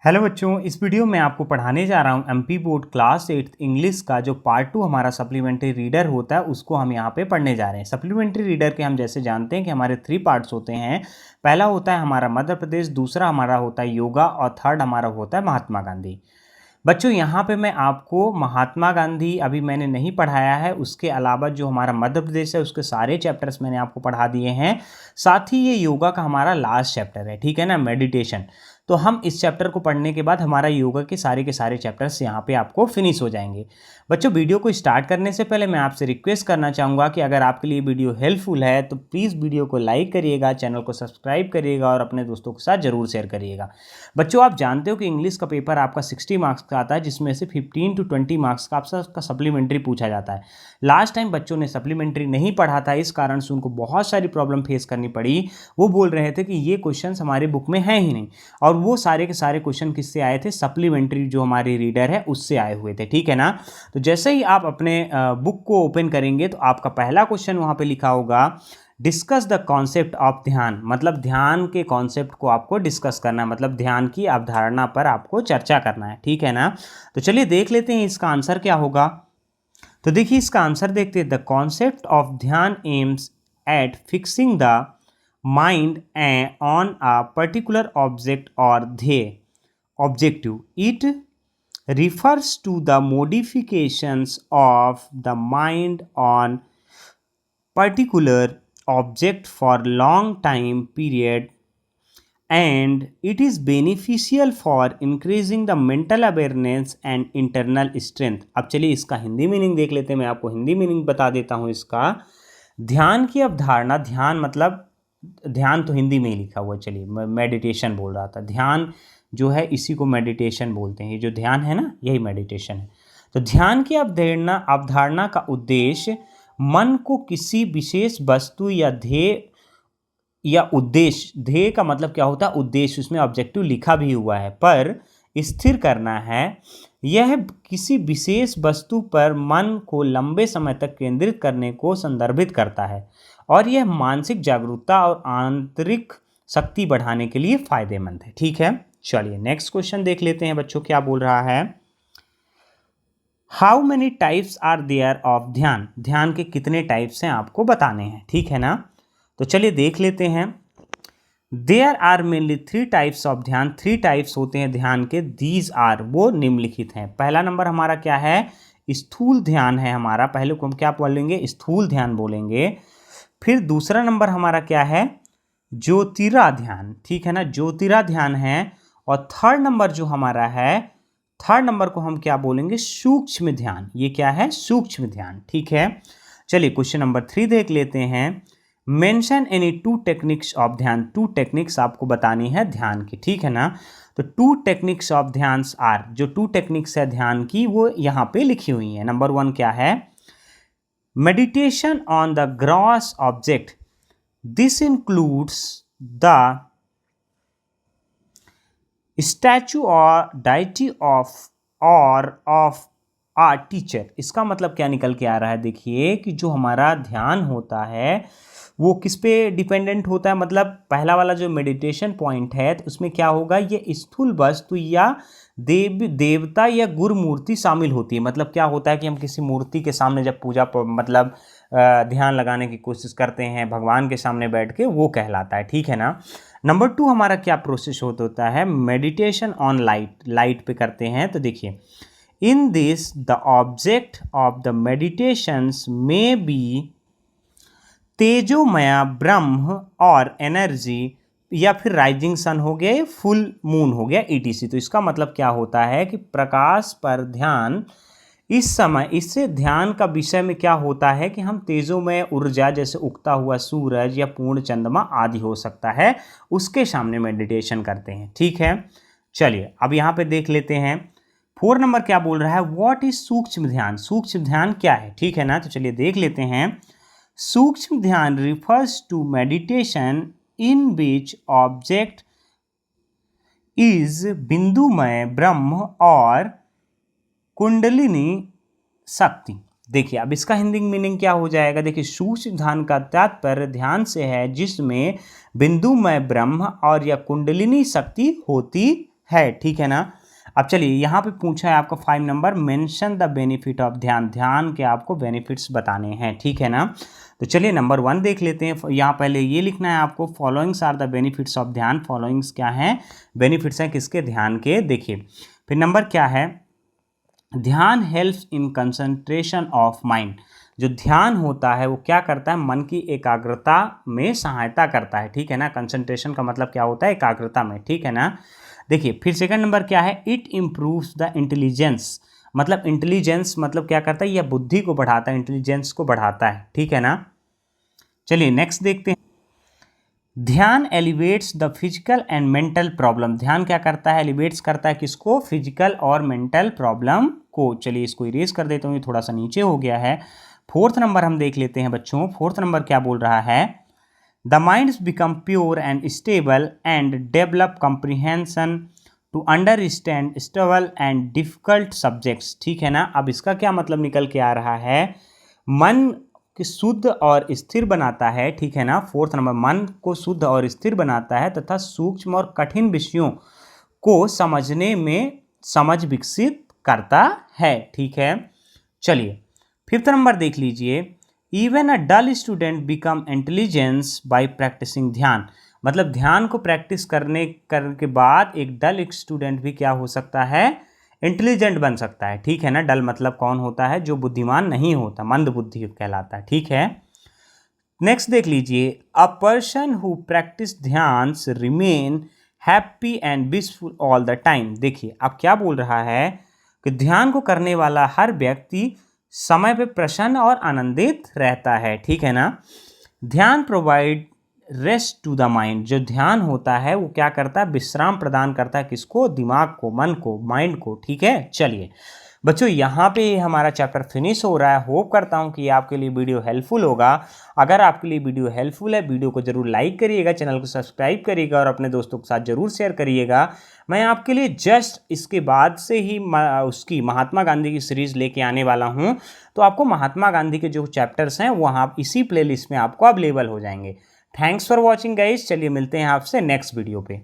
Hello बच्चों, इस video में आपको पढ़ाने जा रहा हूँ एमपी बोर्ड क्लास 8 इंग्लिश का जो पार्ट 2 हमारा सप्लीमेंट्री रीडर होता है उसको हम यहाँ पे पढ़ने जा रहे हैं। सप्लीमेंट्री रीडर के हम जैसे जानते हैं कि हमारे 3 पार्ट्स होते हैं। पहला होता है हमारा मध्य प्रदेश, दूसरा हमारा होता है योगा और थर्ड हमारा होता है महात्मा गांधी। बच्चों यहाँ पे मैं आपको महात्मा गांधी अभी मैंने नहीं पढ़ाया है, उसके अलावा जो हमारा मध्य प्रदेश है उसके सारे चैप्टर्स मैंने आपको पढ़ा दिए हैं। साथ ही ये योगा का हमारा लास्ट चैप्टर है, ठीक है ना, मेडिटेशन। तो हम इस चैप्टर को पढ़ने के बाद हमारा योगा के सारे चैप्टर्स यहाँ पे आपको फिनिश हो जाएंगे। बच्चों वीडियो को स्टार्ट करने से पहले मैं आपसे रिक्वेस्ट करना चाहूँगा कि अगर आपके लिए वीडियो हेल्पफुल है तो प्लीज़ वीडियो को लाइक करिएगा, चैनल को सब्सक्राइब करिएगा और अपने दोस्तों के साथ ज़रूर शेयर करिएगा। बच्चों आप जानते हो कि इंग्लिश का पेपर आपका 60 मार्क्स का आता है, जिसमें से 15 to 20 मार्क्स का आपका सप्लीमेंट्री पूछा जाता है। लास्ट टाइम बच्चों ने सप्लीमेंट्री नहीं पढ़ा था, इस कारण से उनको बहुत सारी प्रॉब्लम फेस करनी पड़ी। वो बोल रहे थे कि ये क्वेश्चन हमारे बुक में है ही नहीं, और वो सारे के सारे क्वेश्चन किससे आए थे? सप्लीमेंट्री जो हमारी रीडर है उससे आए हुए थे, ठीक है ना। तो जैसे ही आप अपने बुक को ओपन करेंगे तो आपका पहला क्वेश्चन वहाँ पे लिखा होगा डिस्कस द कॉन्सेप्ट ऑफ ध्यान। मतलब ध्यान के कॉन्सेप्ट को आपको डिस्कस करना है, मतलब ध्यान की अवधारणा पर आपको चर्चा करना है, ठीक है ना। तो चलिए देख लेते हैं इसका आंसर क्या होगा। तो देखिए इसका आंसर देखते हैं। द कॉन्सेप्ट ऑफ ध्यान aims at fixing the mind on a particular object और ध्येय objective. It refers to the modifications of the mind on particular object for long time period, and it is beneficial for increasing the mental awareness and internal strength। अब चलिए इसका Hindi meaning देख लेते हैं। मैं आपको हिंदी मीनिंग बता देता हूँ इसका। ध्यान की अवधारणा, ध्यान मतलब ध्यान तो हिंदी में ही लिखा हुआ है, चलिए मैं मेडिटेशन बोल रहा था। ध्यान जो है इसी को मेडिटेशन बोलते हैं, ये जो ध्यान है ना यही मेडिटेशन है। तो ध्यान की अवधारणा का उद्देश्य मन को किसी विशेष वस्तु या ध्येय या उद्देश्य, ध्येय का मतलब क्या होता है? उद्देश्य, उसमें ऑब्जेक्टिव लिखा भी हुआ है, पर स्थिर करना है। यह किसी विशेष वस्तु पर मन को लंबे समय तक केंद्रित करने को संदर्भित करता है, और यह मानसिक जागरूकता और आंतरिक शक्ति बढ़ाने के लिए फायदेमंद है, ठीक है। चलिए नेक्स्ट क्वेश्चन देख लेते हैं बच्चों, क्या बोल रहा है। How many types are there of dhyan. ध्यान के कितने टाइप्स हैं आपको बताने हैं, ठीक है ना। तो चलिए देख लेते हैं। There are mainly 3 types of dhyan. 3 types होते हैं ध्यान के। दीज आर, वो निम्नलिखित हैं। पहला नंबर हमारा क्या है? स्थूल ध्यान है हमारा। पहले को हम क्या बोलेंगे? स्थूल ध्यान बोलेंगे। फिर दूसरा नंबर हमारा क्या है? ज्योतिरा ध्यान, ठीक है ना, ज्योतिरा ध्यान है। और थर्ड नंबर जो हमारा है, थर्ड नंबर को हम क्या बोलेंगे? सूक्ष्म ध्यान। ये क्या है? सूक्ष्म ध्यान, ठीक है। चलिए क्वेश्चन नंबर 3 देख लेते हैं। मेंशन एनी 2 टेक्निक्स ऑफ ध्यान। 2 टेक्निक्स आपको बतानी है ध्यान की, ठीक है ना। तो 2 टेक्निक्स ऑफ ध्यान आर, जो 2 टेक्निक्स है ध्यान की वो यहाँ पे लिखी हुई है। नंबर 1 क्या है? Meditation on the gross object. This includes the statue और डाइटी ऑफ आ टीचर। इसका मतलब क्या निकल के आ रहा है? देखिए कि जो हमारा ध्यान होता है वो किस पे डिपेंडेंट होता है। मतलब पहला वाला जो मेडिटेशन पॉइंट है तो उसमें क्या होगा? ये स्थूल वस्तु या देवता या गुरु मूर्ति शामिल होती है। मतलब क्या होता है कि हम किसी मूर्ति के सामने जब पूजा मतलब ध्यान लगाने की कोशिश करते हैं भगवान के सामने बैठ के, वो कहलाता है, ठीक है ना। नंबर 2 हमारा क्या प्रोसेस होता है? Meditation on light. लाइट पे करते हैं। तो देखिए in this the object of the meditations में बी तेजोमय ब्रह्म और एनर्जी, या फिर राइजिंग सन हो गया, या फुल मून हो गया, ईटीसी। तो इसका मतलब क्या होता है कि प्रकाश पर ध्यान। इस समय इससे ध्यान का विषय में क्या होता है कि हम तेजोमय ऊर्जा जैसे उगता हुआ सूरज या पूर्ण चंद्रमा आदि हो सकता है, उसके सामने मेडिटेशन करते हैं, ठीक है। चलिए अब यहाँ पे देख लेते हैं 4 नंबर क्या बोल रहा है। व्हाट इज सूक्ष्म ध्यान। सूक्ष्म ध्यान क्या है, ठीक है ना। तो चलिए देख लेते हैं। Sukshma dhyana refers to meditation in which object is bindumaya Brahma और कुंडलिनी शक्ति। देखिए अब इसका हिंदी मीनिंग क्या हो जाएगा। देखिए सूक्ष्म ध्यान का तात्पर्य ध्यान से है जिसमें बिंदुमय ब्रह्म और या कुंडलिनी शक्ति होती है, ठीक है ना। अब चलिए यहाँ पे पूछा है आपका 5 number, mention the benefit of dhyan, ध्यान के आपको बेनिफिट्स बताने हैं, ठीक है ना। तो चलिए नंबर 1 देख लेते हैं। यहाँ पहले ये लिखना है आपको, followings are the benefits of dhyan. Followings क्या हैं, बेनिफिट्स हैं किसके, ध्यान के। देखिए फिर नंबर क्या है, ध्यान helps in concentration of mind. जो ध्यान होता है वो क्या करता है, मन की एकाग्रता में सहायता करता है, ठीक है ना। कंसंट्रेशन का मतलब क्या होता है, एकाग्रता में, ठीक है ना। देखिए फिर सेकंड नंबर क्या है, इट इम्प्रूव्स द इंटेलिजेंस। मतलब इंटेलिजेंस मतलब क्या करता है, यह बुद्धि को बढ़ाता है, इंटेलिजेंस को बढ़ाता है, ठीक है ना। चलिए नेक्स्ट देखते हैं, ध्यान elevates the physical and mental problem. ध्यान क्या करता है, एलिवेट्स करता है किसको, फिजिकल और मेंटल प्रॉब्लम को। चलिए इसको इरेज कर देता हूँ, ये थोड़ा सा नीचे हो गया है। फोर्थ नंबर हम देख लेते हैं बच्चों। फोर्थ नंबर क्या बोल रहा है, the minds become pure and stable and develop comprehension to understand stable and difficult subjects, ठीक है ना। अब इसका क्या मतलब निकल के आ रहा है, मन कि शुद्ध और स्थिर बनाता है, ठीक है ना। फोर्थ नंबर, मन को शुद्ध और स्थिर बनाता है तथा सूक्ष्म और कठिन विषयों को समझने में समझ विकसित करता है, ठीक है। चलिए फिफ्थ नंबर देख लीजिए, even a dull student become intelligence by practising dhyan. मतलब ध्यान को प्रैक्टिस करने के बाद एक डल स्टूडेंट भी क्या हो सकता है, इंटेलिजेंट बन सकता है, ठीक है ना। डल मतलब कौन होता है, जो बुद्धिमान नहीं होता, मंद बुद्धि कहलाता है, ठीक है। नेक्स्ट देख लीजिए, अ पर्सन हु प्रैक्टिस ध्यान remain happy and peaceful all the time. देखिए अब क्या बोल रहा है कि ध्यान को करने वाला हर व्यक्ति समय पे प्रसन्न और आनंदित रहता है, ठीक है ना। Dhyan provide rest to the mind. जो ध्यान होता है वो क्या करता है, विश्राम प्रदान करता है किसको, दिमाग को, मन को, माइंड को, ठीक है। चलिए बच्चों यहाँ पे हमारा चैप्टर फिनिश हो रहा है। होप करता हूँ कि आपके लिए वीडियो हेल्पफुल होगा। अगर आपके लिए वीडियो हेल्पफुल है, वीडियो को जरूर लाइक करिएगा, चैनल को सब्सक्राइब करिएगा और अपने दोस्तों के साथ जरूर शेयर करिएगा। मैं आपके लिए जस्ट इसके बाद से ही उसकी महात्मा गांधी की सीरीज़ लेके आने वाला हूँ। तो आपको महात्मा गांधी के जो चैप्टर्स हैं वो आप इसी प्लेलिस्ट में आपको अवेलेबल हो जाएंगे। Thanks for watching guys. चलिए मिलते हैं आपसे नेक्स्ट वीडियो पे।